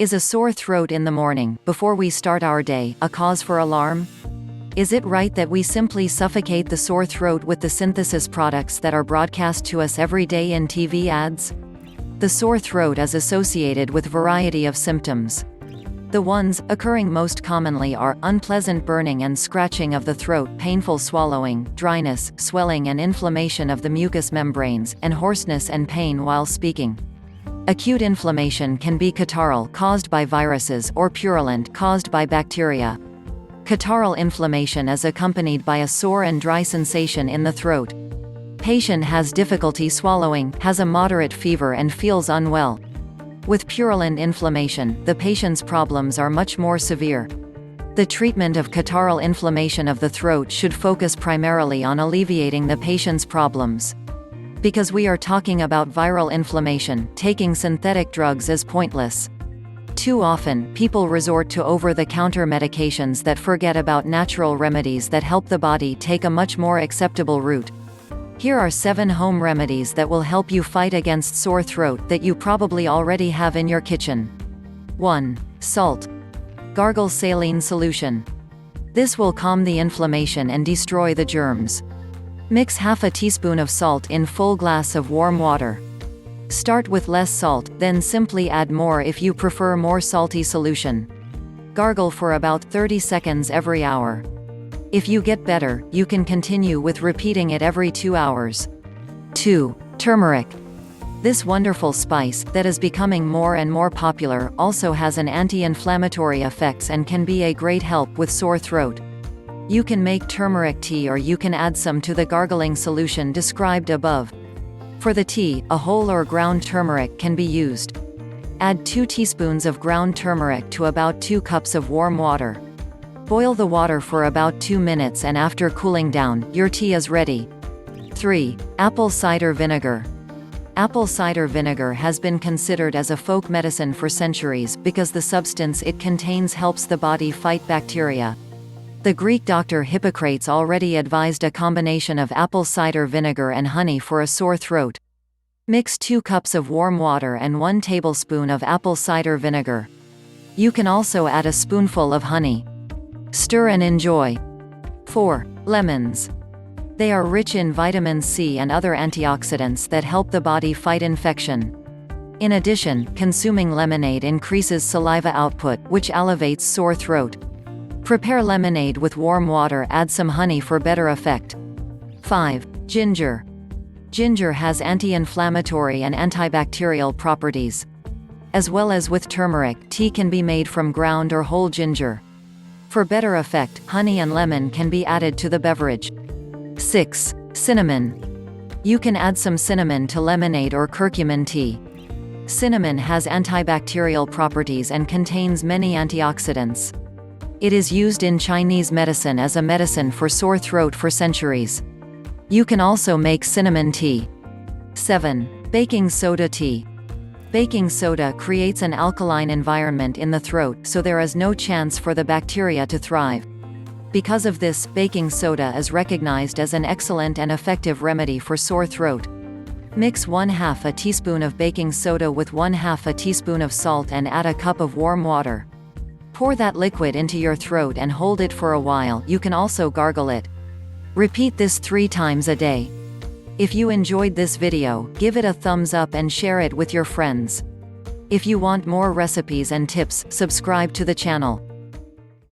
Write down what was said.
Is a sore throat in the morning, before we start our day, a cause for alarm? Is it right that we simply suffocate the sore throat with the synthesis products that are broadcast to us every day in TV ads? The sore throat is associated with a variety of symptoms. The ones occurring most commonly are unpleasant burning and scratching of the throat, painful swallowing, dryness, swelling and inflammation of the mucous membranes, and hoarseness and pain while speaking. Acute inflammation can be catarrhal, caused by viruses, or purulent, caused by bacteria. Catarrhal inflammation is accompanied by a sore and dry sensation in the throat. Patient has difficulty swallowing, has a moderate fever and feels unwell. With purulent inflammation, the patient's problems are much more severe. The treatment of catarrhal inflammation of the throat should focus primarily on alleviating the patient's problems. Because we are talking about viral inflammation, taking synthetic drugs is pointless. Too often, people resort to over-the-counter medications that forget about natural remedies that help the body take a much more acceptable route. Here are 7 home remedies that will help you fight against sore throat that you probably already have in your kitchen. 1. Salt. Gargle saline solution. This will calm the inflammation and destroy the germs. Mix half a teaspoon of salt in full glass of warm water. Start with less salt, then simply add more if you prefer more salty solution. Gargle for about 30 seconds every hour. If you get better, you can continue with repeating it every 2 hours. 2. Turmeric. This wonderful spice, that is becoming more and more popular, also has an anti-inflammatory effects and can be a great help with sore throat. You can make turmeric tea or you can add some to the gargling solution described above. For the tea, a whole or ground turmeric can be used. Add 2 teaspoons of ground turmeric to about 2 cups of warm water. Boil the water for about 2 minutes and after cooling down, your tea is ready. 3. Apple cider vinegar. Apple cider vinegar has been considered as a folk medicine for centuries because the substance it contains helps the body fight bacteria. The Greek doctor Hippocrates already advised a combination of apple cider vinegar and honey for a sore throat. Mix 2 cups of warm water and 1 tablespoon of apple cider vinegar. You can also add a spoonful of honey. Stir and enjoy. 4. Lemons. They are rich in vitamin C and other antioxidants that help the body fight infection. In addition, consuming lemonade increases saliva output, which alleviates sore throat. Prepare lemonade with warm water, add some honey for better effect. 5. Ginger. Ginger has anti-inflammatory and antibacterial properties. As well as with turmeric, tea can be made from ground or whole ginger. For better effect, honey and lemon can be added to the beverage. 6. Cinnamon. You can add some cinnamon to lemonade or curcumin tea. Cinnamon has antibacterial properties and contains many antioxidants. It is used in Chinese medicine as a medicine for sore throat for centuries. You can also make cinnamon tea. 7. Baking soda tea. Baking soda creates an alkaline environment in the throat, so there is no chance for the bacteria to thrive. Because of this, baking soda is recognized as an excellent and effective remedy for sore throat. Mix 1/2 teaspoon of baking soda with 1/2 teaspoon of salt and add a cup of warm water. Pour that liquid into your throat and hold it for a while. You can also gargle it. Repeat this 3 times a day. If you enjoyed this video, give it a thumbs up and share it with your friends. If you want more recipes and tips, subscribe to the channel.